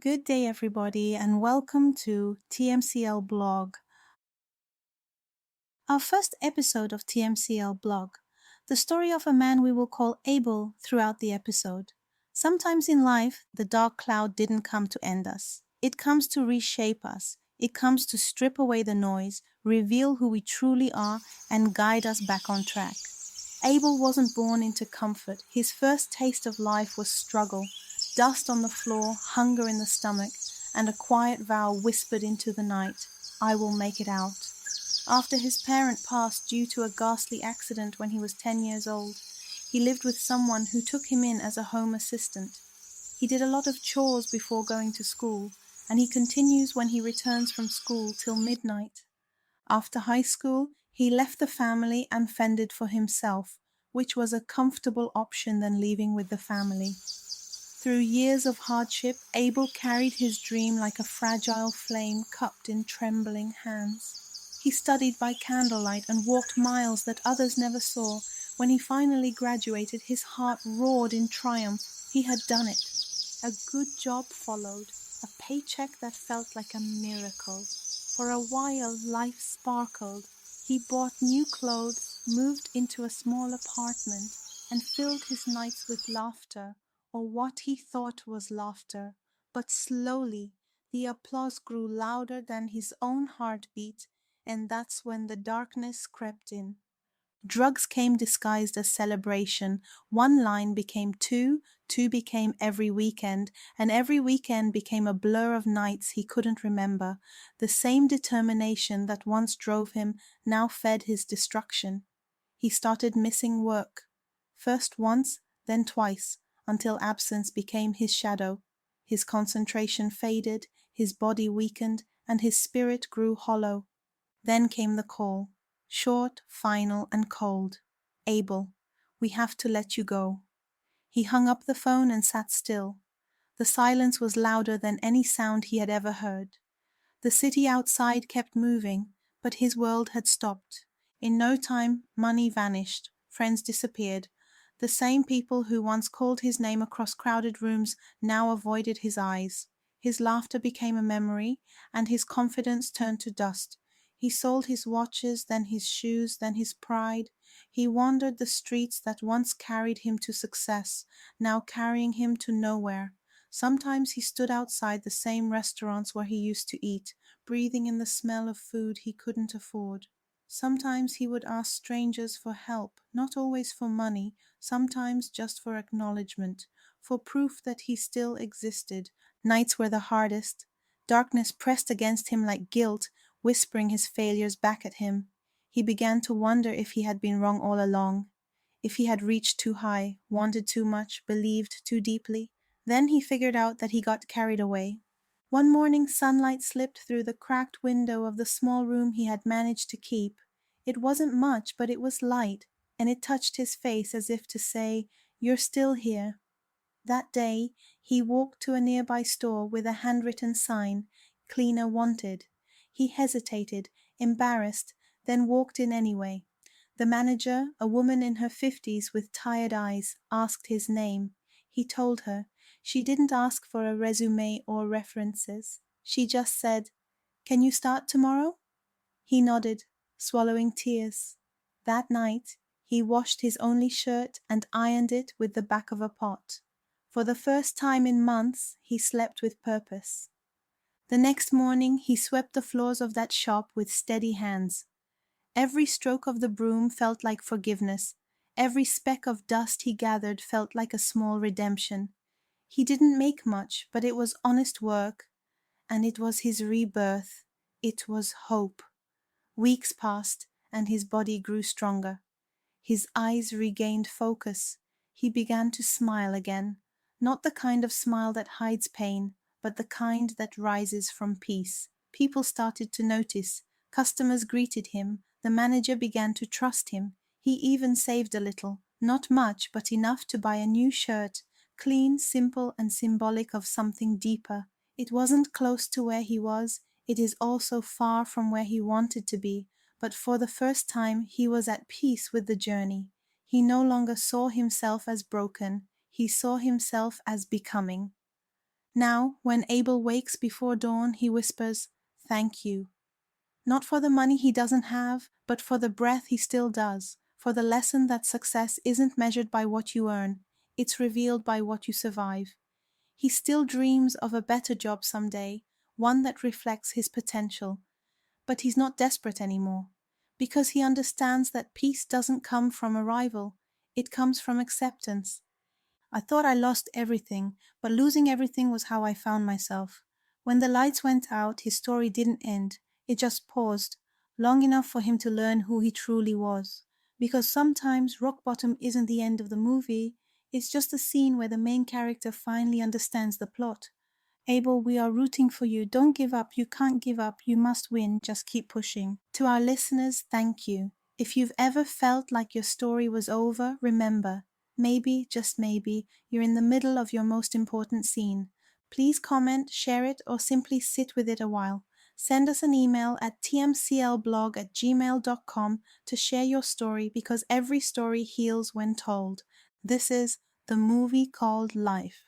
Good day, everybody, and welcome to TMCLBlog, our first episode of TMCLBlog, the story of a man we will call Abel throughout the episode. Sometimes in life, the dark cloud didn't come to end us. It comes to reshape us. It comes to strip away the noise, reveal who we truly are, and guide us back on track. Abel wasn't born into comfort. His first taste of life was struggle, dust on the floor, hunger in the stomach, and a quiet vow whispered into the night, "I will make it out." After his parent passed due to a ghastly accident when he was 10 years old, he lived with someone who took him in as a home assistant. He did a lot of chores before going to school, and he continues when he returns from school till midnight. After high school, he left the family and fended for himself, which was a comfortable option than leaving with the family. Through years of hardship, Abel carried his dream like a fragile flame cupped in trembling hands. He studied by candlelight and walked miles that others never saw. When he finally graduated, his heart roared in triumph. He had done it. A good job followed, a paycheck that felt like a miracle. For a while, life sparkled. He bought new clothes, moved into a small apartment, and filled his nights with laughter, or what he thought was laughter. But slowly, the applause grew louder than his own heartbeat, and that's when the darkness crept in. Drugs came disguised as celebration. One line became two, two became every weekend, and every weekend became a blur of nights he couldn't remember. The same determination that once drove him now fed his destruction. He started missing work, first once, then twice, until absence became his shadow. His concentration faded, his body weakened, and his spirit grew hollow. Then came the call. Short, final, and cold. "Abel, we have to let you go." He hung up the phone and sat still. The silence was louder than any sound he had ever heard. The city outside kept moving, but his world had stopped. In no time, money vanished, friends disappeared. The same people who once called his name across crowded rooms now avoided his eyes. His laughter became a memory, and his confidence turned to dust. He sold his watches, then his shoes, then his pride. He wandered the streets that once carried him to success, now carrying him to nowhere. Sometimes he stood outside the same restaurants where he used to eat, breathing in the smell of food he couldn't afford. Sometimes he would ask strangers for help, not always for money, sometimes just for acknowledgement, for proof that he still existed. Nights were the hardest. Darkness pressed against him like guilt, whispering his failures back at him. He began to wonder if he had been wrong all along, if he had reached too high, wanted too much, believed too deeply. Then he figured out that he got carried away. One morning sunlight slipped through the cracked window of the small room he had managed to keep. It wasn't much, but it was light, and it touched his face as if to say, "You're still here." That day, he walked to a nearby store with a handwritten sign, "Cleaner Wanted." He hesitated, embarrassed, then walked in anyway. The manager, a woman in her 50s with tired eyes, asked his name. He told her. She didn't ask for a resume or references. She just said, "Can you start tomorrow?" He nodded, swallowing tears. That night, he washed his only shirt and ironed it with the back of a pot. For the first time in months, he slept with purpose. The next morning, he swept the floors of that shop with steady hands. Every stroke of the broom felt like forgiveness. Every speck of dust he gathered felt like a small redemption. He didn't make much, but it was honest work, and it was his rebirth. It was hope. Weeks passed, and his body grew stronger. His eyes regained focus. He began to smile again, not the kind of smile that hides pain, but the kind that rises from peace. People started to notice. Customers greeted him. The manager began to trust him. He even saved a little, not much, but enough to buy a new shirt, clean, simple, and symbolic of something deeper. It wasn't close to where he was. It is also far from where he wanted to be. But for the first time, he was at peace with the journey. He no longer saw himself as broken. He saw himself as becoming. Now, when Abel wakes before dawn, he whispers, "Thank you." Not for the money he doesn't have, but for the breath he still does, for the lesson that success isn't measured by what you earn, it's revealed by what you survive. He still dreams of a better job someday, one that reflects his potential. But he's not desperate anymore, because he understands that peace doesn't come from arrival, it comes from acceptance. I thought I lost everything, but losing everything was how I found myself. When the lights went out, his story didn't end. It just paused, long enough for him to learn who he truly was. Because sometimes rock bottom isn't the end of the movie, it's just a scene where the main character finally understands the plot. Abel, we are rooting for you. Don't give up. You can't give up. You must win. Just keep pushing. To our listeners, thank you. If you've ever felt like your story was over, remember, maybe, just maybe, you're in the middle of your most important scene. Please comment, share it, or simply sit with it a while. Send us an email at tmclblog@gmail.com to share your story, because every story heals when told. This is The Movie Called Life.